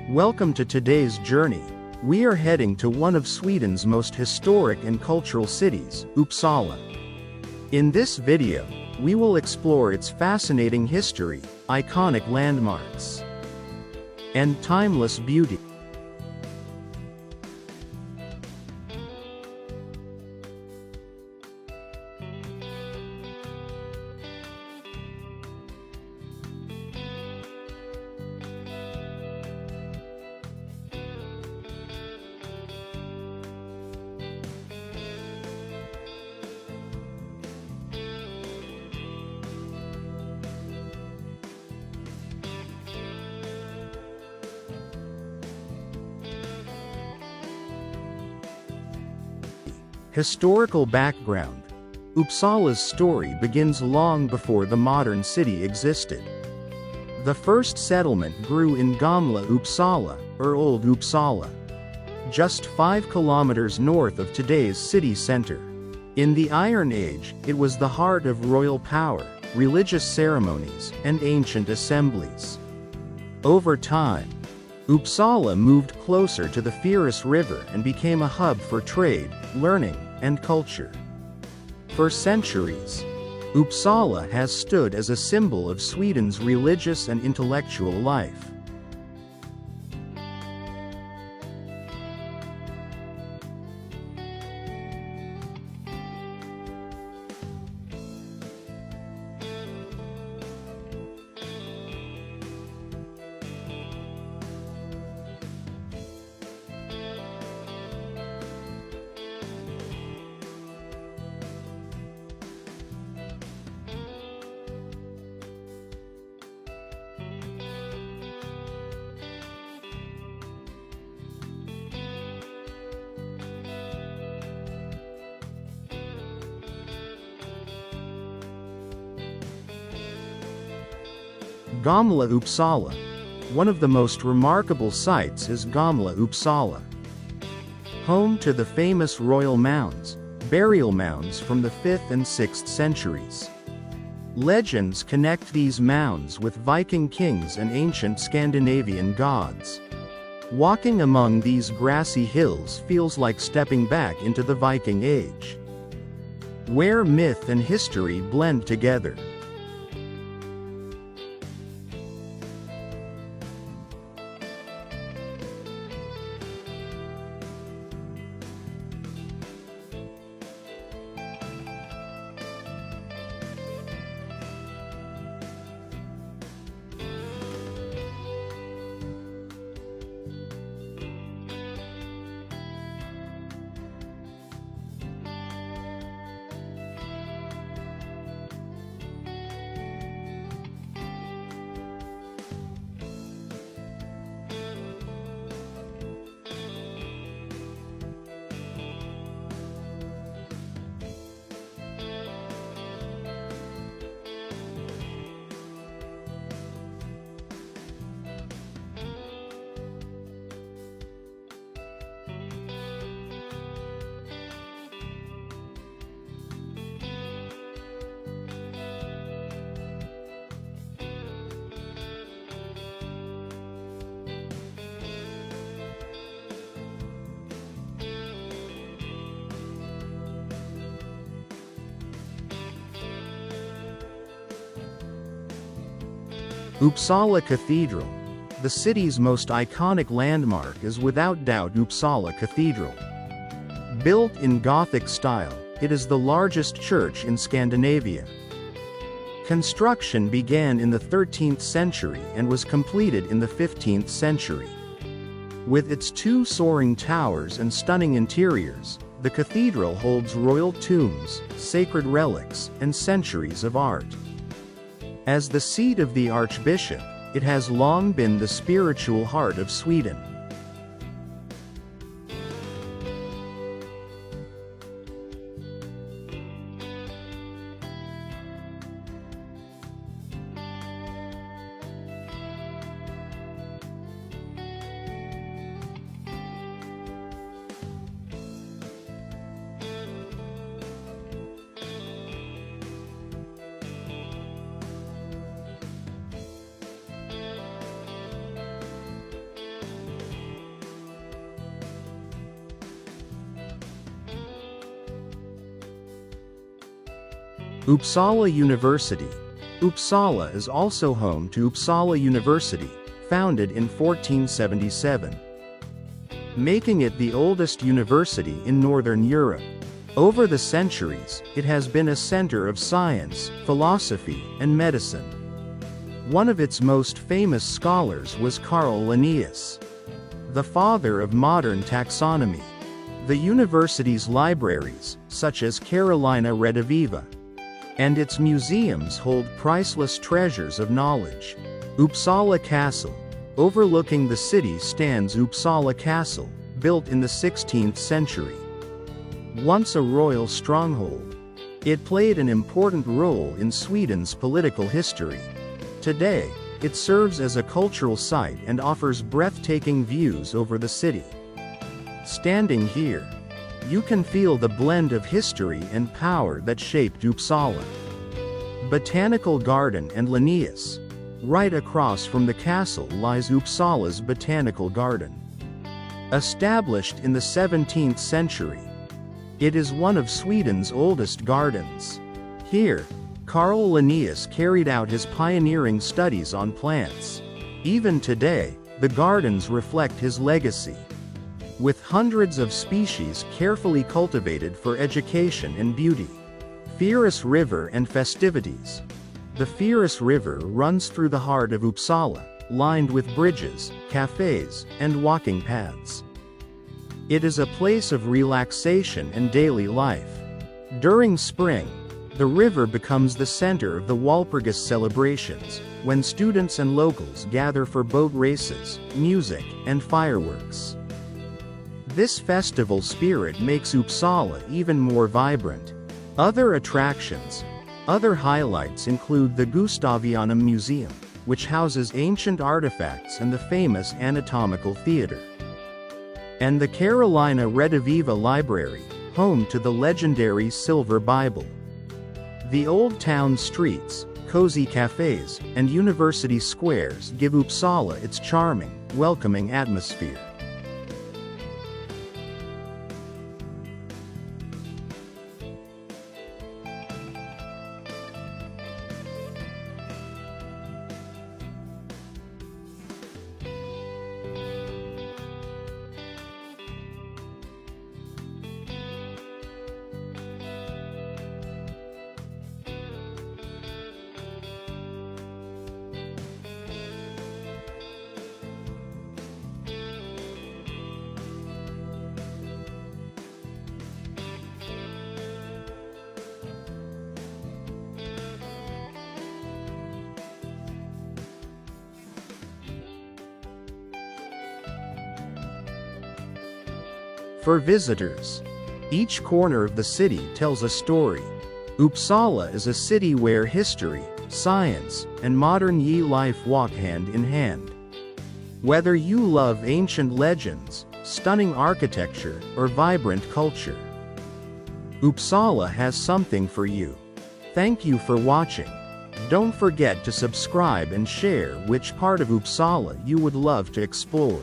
Welcome to today's journey. We are heading to one of Sweden's most historic and cultural cities, Uppsala. In this video, we will explore its fascinating history, iconic landmarks, and timeless beauty. Historical background. Uppsala's story begins long before the modern city existed. The first settlement grew in Gamla Uppsala, or Old Uppsala, just 5 kilometers north of today's city center. In the Iron Age, it was the heart of royal power, religious ceremonies, and ancient assemblies. Over time, Uppsala moved closer to the Firis River and became a hub for trade, learning, and culture. For centuries, Uppsala has stood as a symbol of Sweden's religious and intellectual life. Gamla Uppsala. One of the most remarkable sites is Gamla Uppsala, home to the famous royal mounds, burial mounds from the 5th and 6th centuries. Legends connect these mounds with Viking kings and ancient Scandinavian gods. Walking among these grassy hills feels like stepping back into the Viking Age, where myth and history blend together. Uppsala Cathedral. The city's most iconic landmark is without doubt Uppsala Cathedral. Built in Gothic style, it is the largest church in Scandinavia. Construction began in the 13th century and was completed in the 15th century. With its 2 soaring towers and stunning interiors, the cathedral holds royal tombs, sacred relics, and centuries of art. As the seat of the Archbishop, it has long been the spiritual heart of Sweden. Uppsala University. Uppsala is also home to Uppsala University, founded in 1477, making it the oldest university in Northern Europe. Over the centuries, it has been a center of science, philosophy, and medicine. One of its most famous scholars was Carl Linnaeus, the father of modern taxonomy. The university's libraries, such as Carolina Rediviva, and its museums hold priceless treasures of knowledge. Uppsala Castle. Overlooking the city stands Uppsala Castle, built in the 16th century. Once a royal stronghold, it played an important role in Sweden's political history. Today, it serves as a cultural site and offers breathtaking views over the city. Standing here, you can feel the blend of history and power that shaped Uppsala. Botanical Garden and Linnaeus. Right across from the castle lies Uppsala's Botanical Garden. Established in the 17th century, it is one of Sweden's oldest gardens. Here, Carl Linnaeus carried out his pioneering studies on plants. Even today, the gardens reflect his legacy, with hundreds of species carefully cultivated for education and beauty. Fyrus River and festivities. The Fyrus River runs through the heart of Uppsala, lined with bridges, cafes, and walking paths. It is a place of relaxation and daily life. During spring, the river becomes the center of the Walpurgis celebrations, when students and locals gather for boat races, music, and fireworks. This festival spirit makes Uppsala even more vibrant. Other highlights include the Gustavianum Museum, which houses ancient artifacts and the famous anatomical theater, and the Carolina Rediviva Library, home to the legendary Silver Bible. The old town streets, cozy cafes, and university squares give Uppsala its charming, welcoming atmosphere. For visitors, each corner of the city tells a story. Uppsala is a city where history, science, and modern life walk hand in hand. Whether you love ancient legends, stunning architecture, or vibrant culture, Uppsala has something for you. Thank you for watching. Don't forget to subscribe and share which part of Uppsala you would love to explore.